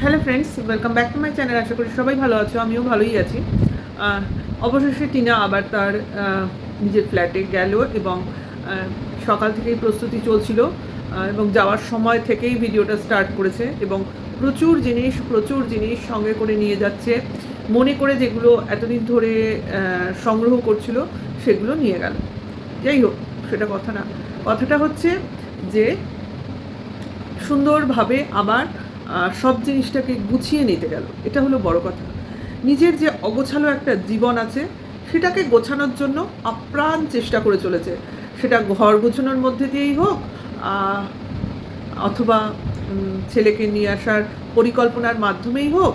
Hello friends, welcome back to my channel. আশা করি সবাই ভালো আছো, আমিও ভালোই আছি। অবশেষে টিনা আবার তার নিজের ফ্ল্যাটে গেল এবং সকাল থেকেই প্রস্তুতি চলছিল এবং যাওয়ার সময় থেকেই ভিডিওটা স্টার্ট করেছে এবং প্রচুর জিনিস সঙ্গে করে নিয়ে যাচ্ছে। মনে করে যেগুলো এতদিন ধরে সংগ্রহ করছিল সেগুলো নিয়ে গেল। যাই হোক, সেটা কথা না। কথাটা হচ্ছে যে সুন্দরভাবে আবার সব জিনিসটাকে গুছিয়ে নিতে গেল, এটা হলো বড় কথা। নিজের যে অগোছালো একটা জীবন আছে সেটাকে গোছানোর জন্য আপ্রাণ চেষ্টা করে চলেছে। সেটা ঘর গোছানোর মধ্যে দিয়েই হোক, অথবা ছেলেকে নিয়ে আসার পরিকল্পনার মাধ্যমেই হোক,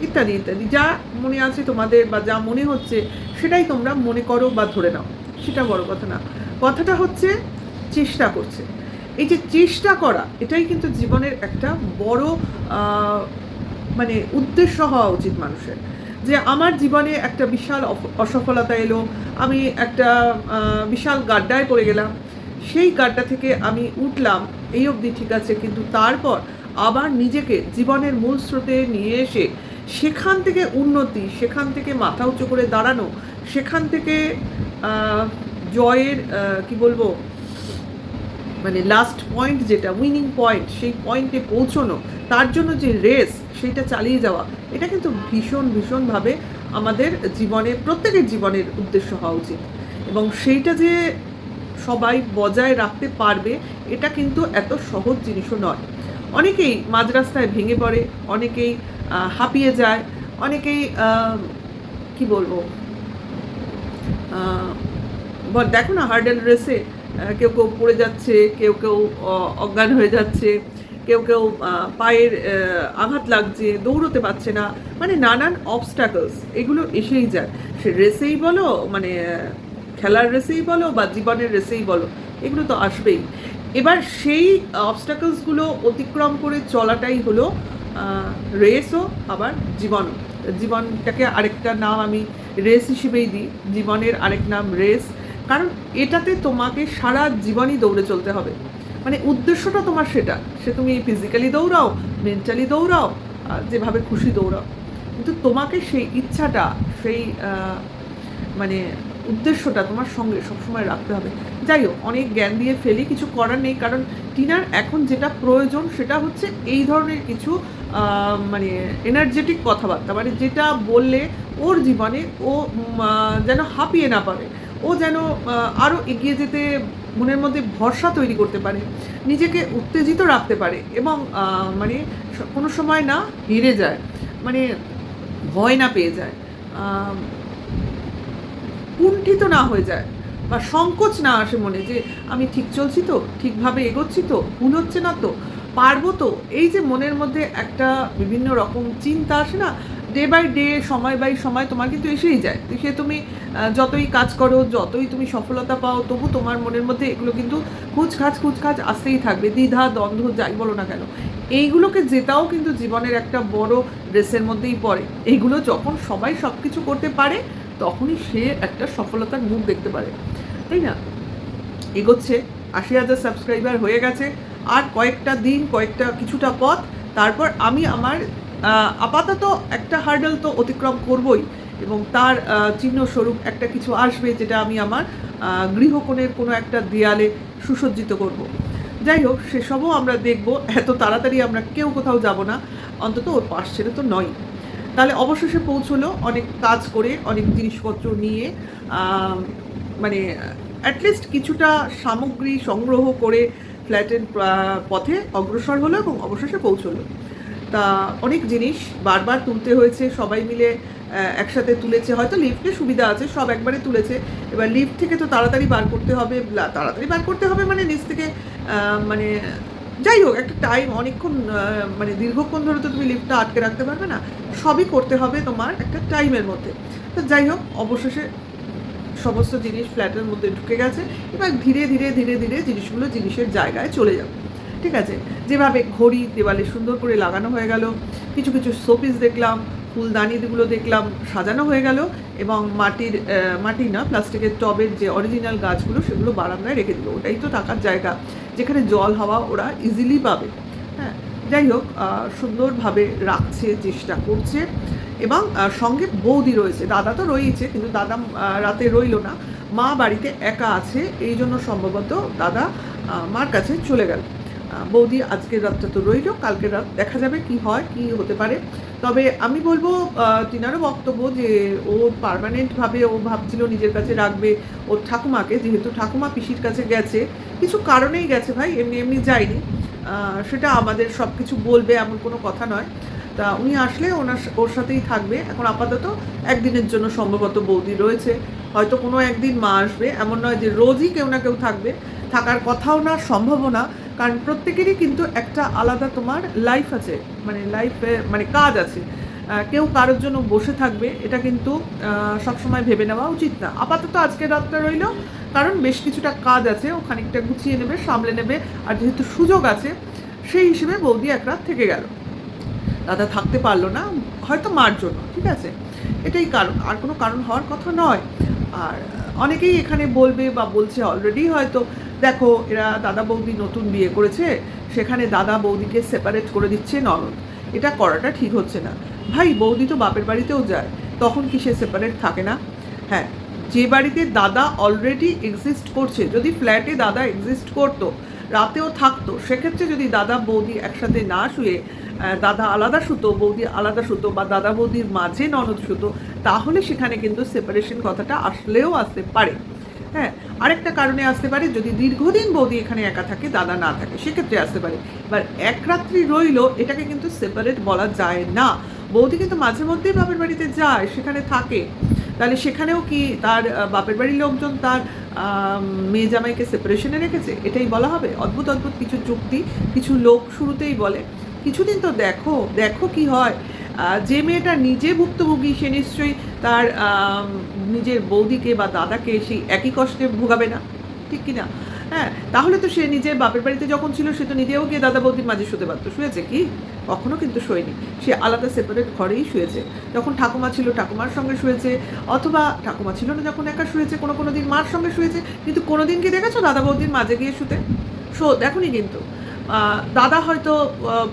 ইত্যাদি ইত্যাদি। যা মনে আছে তোমাদের বা যা মনে হচ্ছে সেটাই তোমরা মনে করো বা ধরে নাও, সেটা বড় কথা না। কথাটা হচ্ছে চেষ্টা করছে। এই যে চেষ্টা করা, এটাই কিন্তু জীবনের একটা বড় মানে উদ্দেশ্য হওয়া উচিত মানুষের। যে আমার জীবনে একটা বিশাল অসফলতা এলো, আমি একটা বিশাল গাড্ডায় পড়ে গেলাম, সেই গাড্ডা থেকে আমি উঠলাম এই অবধি ঠিক আছে, কিন্তু তারপর আবার নিজেকে জীবনের মূল স্রোতে নিয়ে এসে সেখান থেকে উন্নতি, সেখান থেকে মাথা উঁচু করে দাঁড়ানো, সেখান থেকে জয়ের কি বলবো, মানে লাস্ট পয়েন্ট যেটা উইনিং পয়েন্ট, সেই পয়েন্টে পৌঁছনো, তার জন্য যে রেস সেইটা চালিয়ে যাওয়া, এটা কিন্তু ভীষণভাবে আমাদের জীবনে, প্রত্যেকের জীবনের উদ্দেশ্য হওয়া উচিত। এবং সেইটা যে সবাই বজায় রাখতে পারবে, এটা কিন্তু এত সহজ জিনিসও নয়। অনেকেই মাঝ রাস্তায় ভেঙে পড়ে, অনেকেই হাঁপিয়ে যায়, অনেকেই কি বলবো, দেখো না হার্ডেল রেসে কেউ পড়ে যাচ্ছে, কেউ অজ্ঞান হয়ে যাচ্ছে, কেউ পায়ের আঘাত লাগছে, দৌড়তে পারছে না, মানে নানান অবস্ট্যাকলস এগুলো এসেই যায়। সে রেসেই বলো, মানে খেলার রেসেই বলো বা জীবনের রেসেই বলো, এগুলো তো আসবেই। এবার সেই অবস্ট্যাকলসগুলো অতিক্রম করে চলাটাই হলো রেসও আবার জীবনও। জীবনটাকে আরেকটা নাম আমি রেস হিসেবেই দিই, জীবনের আরেক নাম রেস। কারণ এটাতে তোমাকে সারা জীবনই দৌড়ে চলতে হবে, মানে উদ্দেশ্যটা তোমার সেটা। সে তুমি ফিজিক্যালি দৌড়াও, মেন্টালি দৌড়াও, যেভাবে খুশি দৌড়াও, কিন্তু তোমাকে সেই ইচ্ছাটা, সেই মানে উদ্দেশ্যটা তোমার সঙ্গে সবসময় রাখতে হবে। যাই হোক, অনেক জ্ঞান দিয়ে ফেলি, কিছু করার নেই। কারণ টিনার এখন যেটা প্রয়োজন সেটা হচ্ছে এই ধরনের কিছু মানে এনার্জেটিক কথাবার্তা, মানে যেটা বললে ওর জীবনে ও যেন হাঁপিয়ে না পারে, ও যেন আরও এগিয়ে যেতে মনের মধ্যে ভরসা তৈরি করতে পারে, নিজেকে উত্তেজিত রাখতে পারে এবং মানে কোনো সময় না হেরে যায়, মানে ভয় না পেয়ে যায়, কুণ্ঠিত না হয়ে যায়, বা সংকোচ না আসে মনে, যে আমি ঠিক চলছি তো, ঠিকভাবে এগোচ্ছি তো, ভুল হচ্ছে না তো, পারবো তো। এই যে মনের মধ্যে একটা বিভিন্ন রকম চিন্তা আসে না, ডে বাই ডে, সময় বাই সময় তোমার কিন্তু এসেই যায়। সে তুমি যতই কাজ করো, যতই তুমি সফলতা পাও, তবু তোমার মনের মধ্যে এগুলো কিন্তু খুচখাচ আসতেই থাকবে, দ্বিধা দ্বন্দ্ব যাই বলো না কেন। এইগুলোকে জেতাও কিন্তু জীবনের একটা বড় রেসের মধ্যেই পড়ে। এইগুলো যখন সবাই সব কিছু করতে পারে, তখনই সে একটা সফলতার মুখ দেখতে পারে, তাই না? এগোচ্ছে, ৮০,০০০ সাবস্ক্রাইবার হয়ে গেছে, আর কয়েকটা দিন, কিছুটা পথ, তারপর আমি আমার আপাতত একটা হার্ডল তো অতিক্রম করবই, এবং তার চিহ্নস্বরূপ একটা কিছু আসবে, যেটা আমি আমার গৃহকোণের কোনো একটা দেয়ালে সুসজ্জিত করব। যাই হোক, সেসবও আমরা দেখব। এত তাড়াতাড়ি আমরা কেউ কোথাও যাব না, অন্তত ওর পাশ ছেড়ে তো নয়। তাহলে অবশেষে পৌঁছলো, অনেক কাজ করে, অনেক জিনিসপত্র নিয়ে, মানে অ্যাটলিস্ট কিছুটা সামগ্রী সংগ্রহ করে ফ্ল্যাটের পথে অগ্রসর হলো এবং অবশেষে পৌঁছলো। তা অনেক জিনিস বারবার তুলতে হয়েছে, সবাই মিলে একসাথে তুলেছে, হয়তো লিফটে সুবিধা আছে, সব একবারে তুলেছে। এবার লিফট থেকে তো তাড়াতাড়ি বার করতে হবে, মানে নিচ থেকে মানে যাই হোক, একটা টাইম, অনেকক্ষণ মানে দীর্ঘক্ষণ ধরে তো তুমি লিফটটা আটকে রাখতে পারবে না, সবই করতে হবে তোমার একটা টাইমের মধ্যে। তো যাই হোক, অবশেষে সমস্ত জিনিস ফ্ল্যাটের মধ্যে ঢুকে গেছে। এবার ধীরে ধীরে জিনিসগুলো জিনিসের জায়গায় চলে যাবে, ঠিক আছে? যেভাবে ঘড়ি দেওয়ালে সুন্দর করে লাগানো হয়ে গেল, কিছু শোপিস দেখলাম, ফুলদানিগুলো দেখলাম সাজানো হয়ে গেল, এবং মাটির না, প্লাস্টিকের টবের যে অরিজিনাল গাছগুলো, সেগুলো বারান্দায় রেখে দিল। ওটাই তো থাকার জায়গা, যেখানে জল হাওয়া ওরা ইজিলি পাবে। হ্যাঁ, যাই হোক, সুন্দরভাবে রাখছে, চেষ্টা করছে। এবং সঙ্গে বৌদি রয়েছে, দাদা তো রয়েছে, কিন্তু দাদা রাতে রইল না, মা বাড়িতে একা আছে, এই জন্য সম্ভবত দাদা মার কাছে চলে গেল। বৌদি আজকের রাতটা তো রইল, কালকের রাত দেখা যাবে কি হয়, কি হতে পারে। তবে আমি বলবো তিনারও বক্তব্য যে ও পার্মানেন্টভাবে ও ভাবছিল নিজের কাছে রাখবে ওর ঠাকুমাকে, যেহেতু ঠাকুমা পিসির কাছে গেছে, কিছু কারণেই গেছে ভাই, এমনি এমনি যায়নি। সেটা আমাদের সব কিছু বলবে এমন কোনো কথা নয়। তা উনি আসলে ওর সাথেই থাকবে। এখন আপাতত একদিনের জন্য সম্ভবত বৌদি রয়েছে, হয়তো কোনো একদিন মা আসবে, এমন নয় যে রোজই কেউ না কেউ থাকবে, থাকার কথাও না, সম্ভবও না। কারণ প্রত্যেকেরই কিন্তু একটা আলাদা তোমার লাইফ আছে, মানে লাইফে মানে কাজ আছে। কেউ কারোর জন্য বসে থাকবে এটা কিন্তু সবসময় ভেবে নেওয়া উচিত না। আপাতত আজকের রাতটা রইল, কারণ বেশ কিছুটা কাজ আছে, ও খানিকটা গুছিয়ে নেবে, সামলে নেবে। আর যেহেতু সুযোগ আছে, সেই হিসেবে বৌদি এক রাত থেকে গেল, দাদা থাকতে পারলো না, হয়তো মার জন্য, ঠিক আছে, এটাই কারণ, আর কোনো কারণ হওয়ার কথা নয়। আর অনেকেই এখানে বলবে বা বলছে অলরেডি হয়তো, দেখো এরা দাদা বৌদি নতুন বিয়ে করেছে, সেখানে দাদা বৌদিকে সেপারেট করে দিচ্ছে ননদ, এটা করাটা ঠিক হচ্ছে না। ভাই বৌদি তো বাপের বাড়িতেও যায়, তখন কি সে সেপারেট থাকে না? হ্যাঁ, যে বাড়িতে দাদা অলরেডি এক্সিস্ট করছে, যদি ফ্ল্যাটে দাদা এক্সিস্ট করতো, রাতেও থাকতো, সেক্ষেত্রে যদি দাদা বৌদি একসাথে না শুয়ে দাদা আলাদা শুতো, বৌদি আলাদা শুতো, বা দাদা বৌদির মাঝে ননদ শুতো, তাহলে সেখানে কিন্তু সেপারেশন কথাটা আসলেও আসতে পারে। হ্যাঁ, আরেকটা কারণে আসতে পারে, যদি দীর্ঘদিন বৌদি এখানে একা থাকে, দাদা না থাকে, সেক্ষেত্রে আসতে পারে। এবার এক রাত্রি রইল, এটাকে কিন্তু সেপারেট বলা যায় না। বৌদি কিন্তু মাঝে মধ্যেই বাপের বাড়িতে যায়, সেখানে থাকে, তাহলে সেখানেও কি তার বাপের বাড়ির লোকজন তার মেয়ে জামাইকে সেপারেশনে রেখেছে? এটাই বলা হবে? অদ্ভুত অদ্ভুত কিছু যুক্তি কিছু লোক শুরুতেই বলে। কিছুদিন তো দেখো দেখো কি হয়। যে মেয়েটা নিজে ভুক্তভোগী, সে নিশ্চয়ই তার নিজের বৌদিকে বা দাদাকে সেই একই কষ্টে ভোগাবে না, ঠিক কি না? হ্যাঁ, তাহলে তো সে নিজের বাপের বাড়িতে যখন ছিল, সে তো নিজেও গিয়ে দাদা বৌদির মাঝে শুতে পারতো। শুয়েছে কি? কখনো কিন্তু শোয়নি। সে আলাদা সেপারেট ঘরেই শুয়েছে। যখন ঠাকুমা ছিল ঠাকুমার সঙ্গে শুয়েছে, অথবা ঠাকুমা ছিল না যখন একা শুয়েছে, কোনো দিন মার সঙ্গে শুয়েছে। কিন্তু কোনো দিন কি দেখেছো দাদা বৌদির মাঝে গিয়ে শুতে? দেখোনি কিন্তু। দাদা হয়তো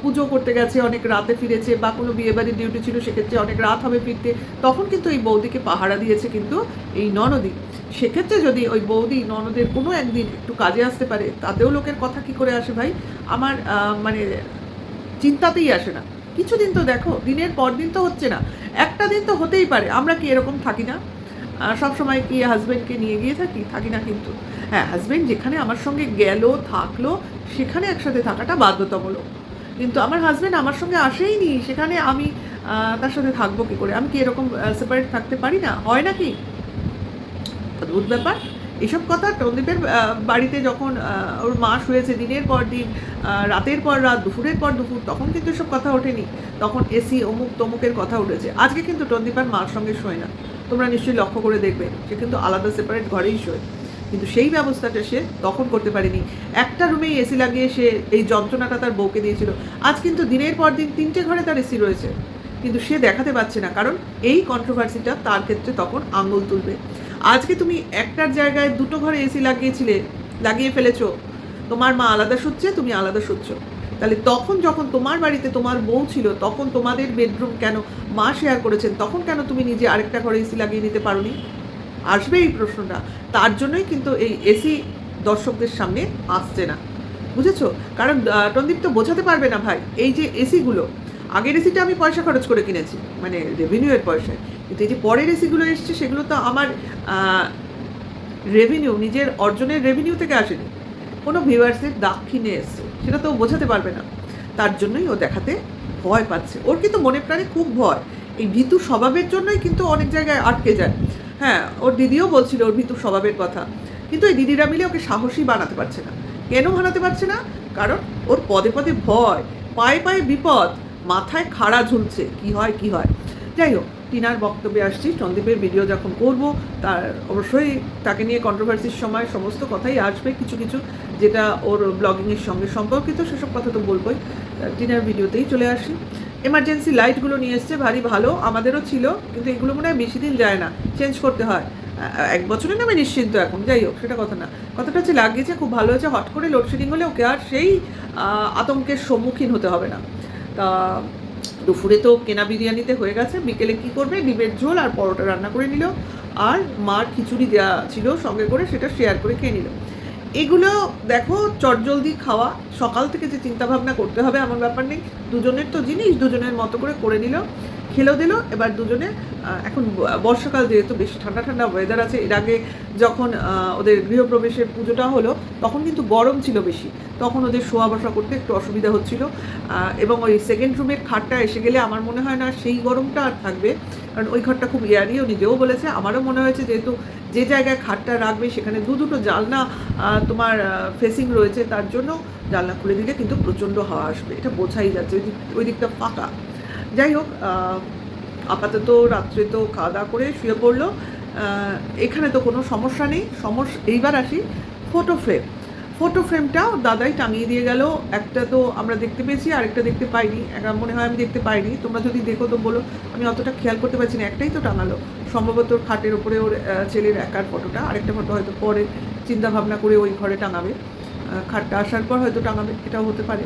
পুজো করতে গেছে, অনেক রাতে ফিরেছে, বা কোনো বিয়েবাড়ির ডিউটি ছিল, সেক্ষেত্রে অনেক রাত হবে ফিরতে, তখন কিন্তু এই বৌদিকে পাহারা দিয়েছে কিন্তু এই ননদই। সেক্ষেত্রে যদি ওই বৌদি ননদের কোনো একদিন একটু কাজে আসতে পারে, তাতেও লোকের কথা কি করে আসে ভাই? আমার মানে চিন্তাতেই আসে না। কিছুদিন তো দেখো, দিনের পর দিন তো হচ্ছে না, একটা দিন তো হতেই পারে। আমরা কি এরকম থাকি না? সব সময় কি হাজব্যান্ডকে নিয়ে গিয়ে থাকি না কিন্তু। হ্যাঁ, হাজব্যান্ড যেখানে আমার সঙ্গে গেল থাকলো, সেখানে একসাথে থাকাটা বাধ্যতামূলক। কিন্তু আমার হাজব্যান্ড আমার সঙ্গে আসেইনি, সেখানে আমি তার সাথে থাকবো কী করে? আমি কি এরকম সেপারেট থাকতে পারি না? হয় নাকি? অদ্ভুত ব্যাপার। এসব কথা টন্দীপের বাড়িতে যখন ওর মা শুয়েছে দিনের পর দিন, রাতের পর রাত, দুপুরের পর দুপুর, তখন কিন্তু এসব কথা ওঠেনি। তখন এসি অমুক তমুকের কথা উঠেছে। আজকে কিন্তু টন্দীপার মার সঙ্গে শোয় না, তোমরা নিশ্চয়ই লক্ষ্য করে দেখবে, সে কিন্তু আলাদা সেপারেট ঘরেই শোয়। কিন্তু সেই ব্যবস্থাটা সে তখন করতে পারেনি। একটা রুমেই এসি লাগিয়ে সে এই যন্ত্রণাটা তার বউকে দিয়েছিল। আজ কিন্তু দিনের পর দিন 3টে ঘরে তার এসি রয়েছে, কিন্তু সে দেখাতে পারছে না, কারণ এই কন্ট্রোভার্সিটা তার ক্ষেত্রে তখন আঙুল তুলবে। আজকে তুমি একটার জায়গায় 2টো ঘরে এসি লাগিয়ে ফেলেছো, তোমার মা আলাদা শুচ্ছে, তুমি আলাদা শুচ্ছো, তাহলে তখন যখন তোমার বাড়িতে তোমার বউ ছিল, তখন তোমাদের বেডরুম কেন মা শেয়ার করেছেন, তখন কেন তুমি নিজে আরেকটা ঘরে এসি লাগিয়ে নিতে পারোনি? আসবে এই প্রশ্নটা। তার জন্যই কিন্তু এই এসি দর্শকদের সামনে আসছে না, বুঝেছো? কারণ টন্দীপ তো বোঝাতে পারবে না ভাই, এই যে এসিগুলো, আগের এসিটা আমি পয়সা খরচ করে কিনেছি, মানে রেভিনিউয়ের পয়সায়, কিন্তু এই যে পরের এসিগুলো এসছে, সেগুলো তো আমার রেভিনিউ, নিজের অর্জনের রেভিনিউ থেকে আসেনি, কোনো ভিউয়ার্সের দাক্ষিণে এসছে, সেটা তো বোঝাতে পারবে না। তার জন্যই ও দেখাতে ভয় পাচ্ছে। ওর কিন্তু মনে প্রাণে খুব ভয়, এই ভীতু স্বভাবের জন্যই কিন্তু অনেক জায়গায় আটকে যায়। হ্যাঁ, ওর দিদিও বলছিল ওর ভীতু স্বভাবের কথা, কিন্তু এই দিদিরা মিলে ওকে সাহসী বানাতে পারছে না। কেন বানাতে পারছে না? কারণ ওর পদে পদে ভয়, পায়ে পায়ে বিপদ, মাথায় খাড়া ঝুলছে, কি হয়। যাই হোক, টিনার বক্তব্যে আসছি। সন্দীপের ভিডিও যখন করব, তার অবশ্যই তাকে নিয়ে কন্ট্রোভার্সির সময় সমস্ত কথাই আসবে, কিছু যেটা ওর ব্লগিংয়ের সঙ্গে সম্পর্কিত, সেসব কথা তো বলবোই। টিনার ভিডিওতেই চলে আসি। এমার্জেন্সি লাইটগুলো নিয়ে এসছে, ভারী ভালো, আমাদেরও ছিল, কিন্তু এগুলো মনে হয় বেশি দিন যায় না, চেঞ্জ করতে হয়। 1 বছরের নামে নিশ্চিন্ত এখন। যাই হোক, সেটা কথা না, কথাটা হচ্ছে লাগিয়েছে, খুব ভালো হয়েছে। হট করে লোডশেডিং হলে ওকে আর সেই আতঙ্কের সম্মুখীন হতে হবে না। তা দুপুরে তো কেনা বিরিয়ানিতে হয়ে গেছে, বিকেলে কি করবে, ডিমের ঝোল আর পরোটা রান্না করে নিল, আর মার খিচুড়ি দেওয়া ছিল সঙ্গে করে, সেটা শেয়ার করে খেয়ে নিল। এগুলো দেখো চটজলদি খাওয়া, সকাল থেকে যে চিন্তা ভাবনা করতে হবে এমন ব্যাপার নেই, দুজনের তো জিনিস দুজনের মতো করে নিল, খেলেও দিল। এবার দুজনে এখন বর্ষাকাল যেহেতু বেশ ঠান্ডা ঠান্ডা ওয়েদার আছে, এর আগে যখন ওদের গৃহপ্রবেশের পুজোটা হলো তখন কিন্তু গরম ছিল বেশি, তখন ওদের শোয়া বসা করতে একটু অসুবিধা হচ্ছিল, এবং ওই সেকেন্ড রুমের খাটটা এসে গেলে আমার মনে হয় না সেই গরমটা আর থাকবে, কারণ ওই ঘরটা খুব এয়ারি, ও নিজেও বলেছে, আমারও মনে হয়েছে যেহেতু যে জায়গায় খাটটা রাখবে সেখানে দুটো জানলা তোমার ফেসিং রয়েছে, তার জন্য জানলা খুলে দিলে কিন্তু প্রচণ্ড হাওয়া আসবে, এটা বোঝাই যাচ্ছে, ওই দিকটা ফাঁকা। যাই হোক, আপাতত রাত্রে তো খাওয়া দাওয়া করে শুয়ে পড়লো, এখানে তো কোনো সমস্যা নেই। এইবার আসি ফটো ফ্রেমটাও দাদাই টাঙিয়ে দিয়ে গেল, একটা তো আমরা দেখতে পেয়েছি, আরেকটা দেখতে পাইনি, মনে হয় আমি দেখতে পাইনি, তোমরা যদি দেখো তো বলো, আমি অতটা খেয়াল করতে পারছি না, একটাই তো টাঙালো, সম্ভবত ওর খাটের ওপরে ওর ছেলের একার ফটোটা, আরেকটা ফটো হয়তো পরে চিন্তা ভাবনা করে ওই ঘরে টাঙাবে, খাটটা আসার পর হয়তো টাঙাবে, এটাও হতে পারে।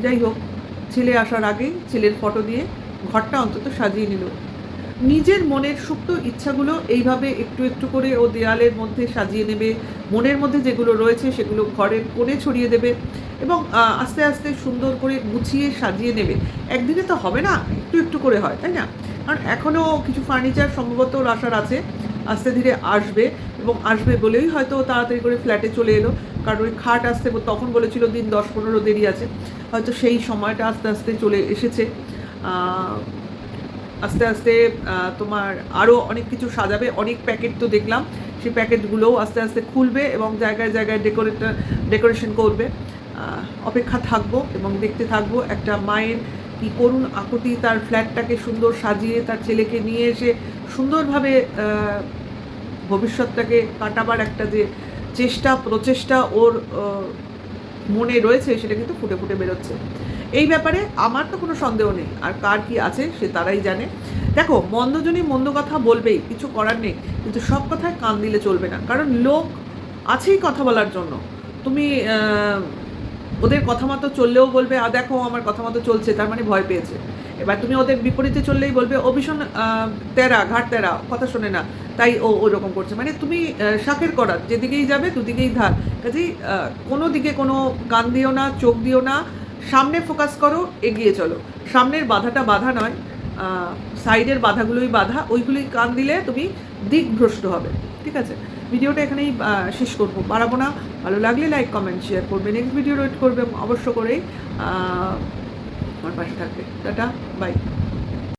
যাই হোক, ছেলে আসার আগেই ছেলের ফটো দিয়ে ঘরটা অন্তত সাজিয়ে নিল। নিজের মনের সুপ্ত ইচ্ছাগুলো এইভাবে একটু একটু করে ও দেয়ালের মধ্যে সাজিয়ে নেবে, মনের মধ্যে যেগুলো রয়েছে সেগুলো ঘরের কোণে ছড়িয়ে দেবে, এবং আস্তে আস্তে সুন্দর করে গুছিয়ে সাজিয়ে নেবে। একদিনে তো হবে না, একটু একটু করে হয়, তাই না? কারণ এখনও কিছু ফার্নিচার সম্ভবত ওর আসার আছে, আস্তে ধীরে আসবে, এবং আসবে বলেই হয়তো তাড়াতাড়ি করে ফ্ল্যাটে চলে এলো, কারণ ওই খাট আসতে তখন বলেছিল দিন 10-15 দেরি আছে, হয়তো সেই সময়টা আস্তে আস্তে চলে এসেছে। আস্তে আস্তে তোমার আরও অনেক কিছু সাজাবে, অনেক প্যাকেট তো দেখলাম, সেই প্যাকেটগুলোও আস্তে আস্তে খুলবে এবং জায়গায় জায়গায় ডেকোরেশন করবে। অপেক্ষা থাকবো এবং দেখতে থাকবো একটা মায়ের কি করুণ আকুতি, তার ফ্ল্যাটটাকে সুন্দর সাজিয়ে তার ছেলেকে নিয়ে এসে সুন্দরভাবে ভবিষ্যৎটাকে কাটাবার একটা যে প্রচেষ্টা ওর মনে রয়েছে, সেটা কিন্তু ফুটে ফুটে বেরোচ্ছে। এই ব্যাপারে আমার তো কোনো সন্দেহ নেই, আর কার কি আছে সে তারাই জানে। দেখো, মন্দজনই মন্দ কথা বলবেই, কিছু করার নেই, কিন্তু সব কথায় কান দিলে চলবে না, কারণ লোক আছেই কথা বলার জন্য। তুমি ওদের কথা মতো চললেও বলবে দেখো আমার কথা মতো চলছে, তার মানে ভয় পেয়েছে। এবার তুমি ওদের বিপরীতে চললেই বলবে ও ভীষণ ঘাট তেরা, কথা শোনে না, তাই ও ওরকম করছে। মানে তুমি শাকের করার, যেদিকেই যাবে দুদিকেই ধার, কাজেই কোনো দিকে কোনো কান দিও না, চোখ দিও না, সামনে ফোকাস করো, এগিয়ে চলো। সামনের বাধাটা বাধা নয়, সাইডের বাধাগুলোই বাধা, ওইগুলোই কান দিলে তুমি দিকভ্রষ্ট হবে। ঠিক আছে, ভিডিওটা এখানেই শেষ করবো, বাড়াবো না। ভালো লাগলে লাইক কমেন্ট শেয়ার করবে, নেক্সট ভিডিও ওয়েট করবে অবশ্য করেই, আমার পাশে থাকবে। Tata, by.